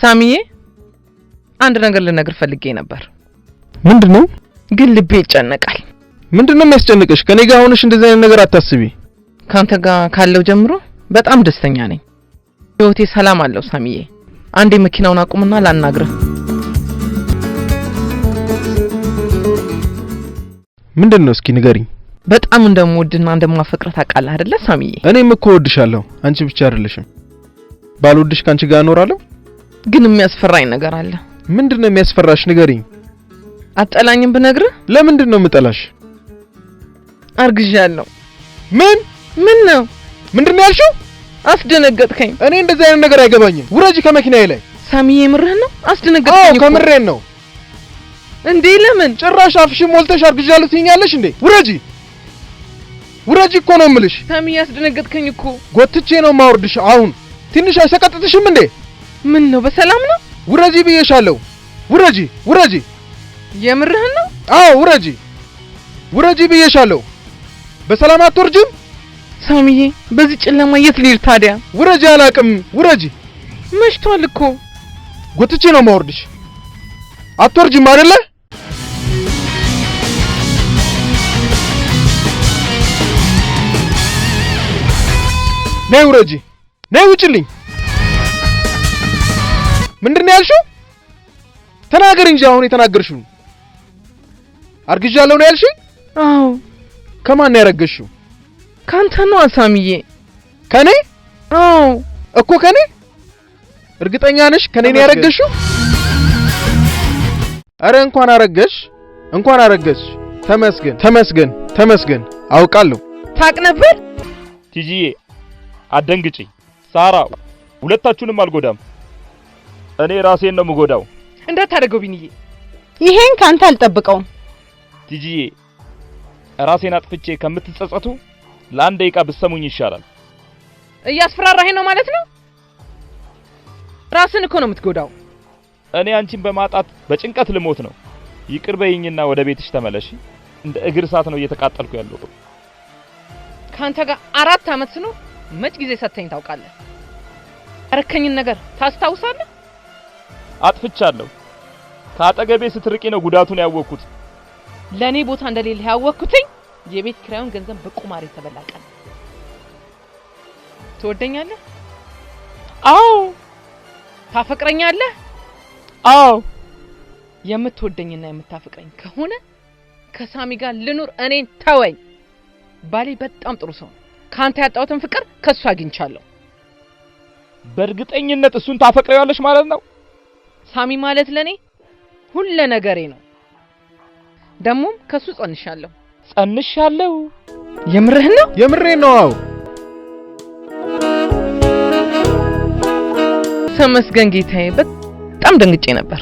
ሳሚዬ አንድ ነገር ልነግር ፈልጌ ነበር። ምንድነው? ግን ልቤ ይጨነቃል። ምንድነው የሚያስጨንቅሽ? ከኔ ጋር ሆነሽ እንደዚህ አይነት ነገር አታስቢ። ካንተ ጋር ካለው ጀምሮ በጣም ደስተኛ ነኝ። ህይወቴ ሰላም አለው ሳሚዬ። አንዴ መኪናውን አቁምና ላናግርህ። ምንድነው? እስኪ ንገሪኝ። በጣም እንደምወድና እንደማፈቅርህ ታውቃለህ አይደለ ሳሚዬ? እኔም እኮ እወድሻለሁ። አንቺ ብቻ አይደለሽም። ባልወድሽ ካንቺ ጋር እኖራለሁ። ግን የሚያስፈራኝ ነገር አለ። ምንድነው የሚያስፈራሽ? ንገሪኝ። አትጠላኝም ብነግርህ? ለምንድነው የምጠላሽ? አርግዣለሁ። ምን ነው? ምንድነው ያልሽው? አስደነገጥከኝ። እኔ እንደዚህ አይነት ነገር አይገባኝም። ውረጂ ከመኪናዬ ላይ። ሳሚዬ ምርህ ነው? አስደነገጥከኝ። አዎ ከምሬን ነው። እንዴ ለምን? ጭራሽ አፍሽን ሞልተሽ አርግዣለሁ ትይኛለሽ እንዴ? ውረጂ እኮ ነው የምልሽ። ሳሚዬ አስደነገጥከኝ እኮ። ጎትቼ ነው ማወርድሽ። አሁን ትንሽ አይሰቀጥጥሽም እንዴ? ምን ነው? በሰላም ነው? ውረጂ ብዬሻለሁ። ውረጂ። የምርህን ነው? አዎ ውረጂ ብዬሻለሁ። በሰላም አትወርጂም? ሳሚዬ በዚህ ጨለማ የት ልሂድ ታዲያ? ውረጂ አላቅም። ውረጂ። መሽቷል እኮ። ጎትቼ ነው ማወርድሽ። አትወርጂም አይደለ? ነይ ውረጂ። ነይ ውጭልኝ። ምንድነው ያልሽው? ተናገሪ እንጂ አሁን የተናገርሽው። አርግዣለሁ ነው ያልሽኝ? አዎ። ከማን ያረገሽው? ካንተ ነው ሳሚዬ። ከኔ? አዎ እኮ ከኔ። እርግጠኛ ነሽ ከኔ ነው ያረገሽው? አረ እንኳን አረገሽ። ተመስገን። አውቃለሁ። ታቅ ነበር? ቲጂዬ አደንግጪ። ሳራ ሁለታችሁንም አልጎዳም። እኔ ራሴን ነው የምጎዳው። እንዳታደርገው ቢንዬ። ይሄን ካንተ አልጠብቀውም። ቲጂዬ ራሴን አጥፍቼ ከምትጸጸቱ ለአንድ ደቂቃ ብትሰሙኝ ይሻላል። እያስፈራራኸኝ ነው ማለት ነው? ራስን እኮ ነው የምትጎዳው። እኔ አንቺን በማጣት በጭንቀት ልሞት ነው። ይቅር በይኝና ወደ ቤትሽ ተመለሺ። እንደ እግር እሳት ነው እየተቃጠልኩ ያለው። ካንተ ጋር 4 አመት ስኖር መች ጊዜ ሰተኝ ታውቃለህ? አረከኝን ነገር ታስታውሳለህ? አጥፍቻለሁ። ከአጠገቤ ስትርቂ ነው ጉዳቱን ያወቅኩት። ለኔ ቦታ እንደሌለ ያወቅኩትኝ የቤት ኪራዩን ገንዘብ በቁማር የተበላቀለ። ትወደኛለህ? አዎ። ታፈቅረኛለህ? አዎ። የምትወደኝና የምታፈቅረኝ ከሆነ ከሳሚ ጋር ልኑር። እኔን ተወኝ። ባሌ በጣም ጥሩ ሰው ነው። ካንተ ያጣሁትን ፍቅር ከሱ አግኝቻለሁ። በእርግጠኝነት እሱን ታፈቅሪዋለሽ ማለት ነው? ሳሚ ማለት ለኔ ሁሉ ነገሬ ነው። ደሞም ከሱ ጸንሻለሁ። የምርህን ነው? የምሬን ነው። አዎ ተመስገን ጌታዬ። በጣም ደንግጬ ነበር።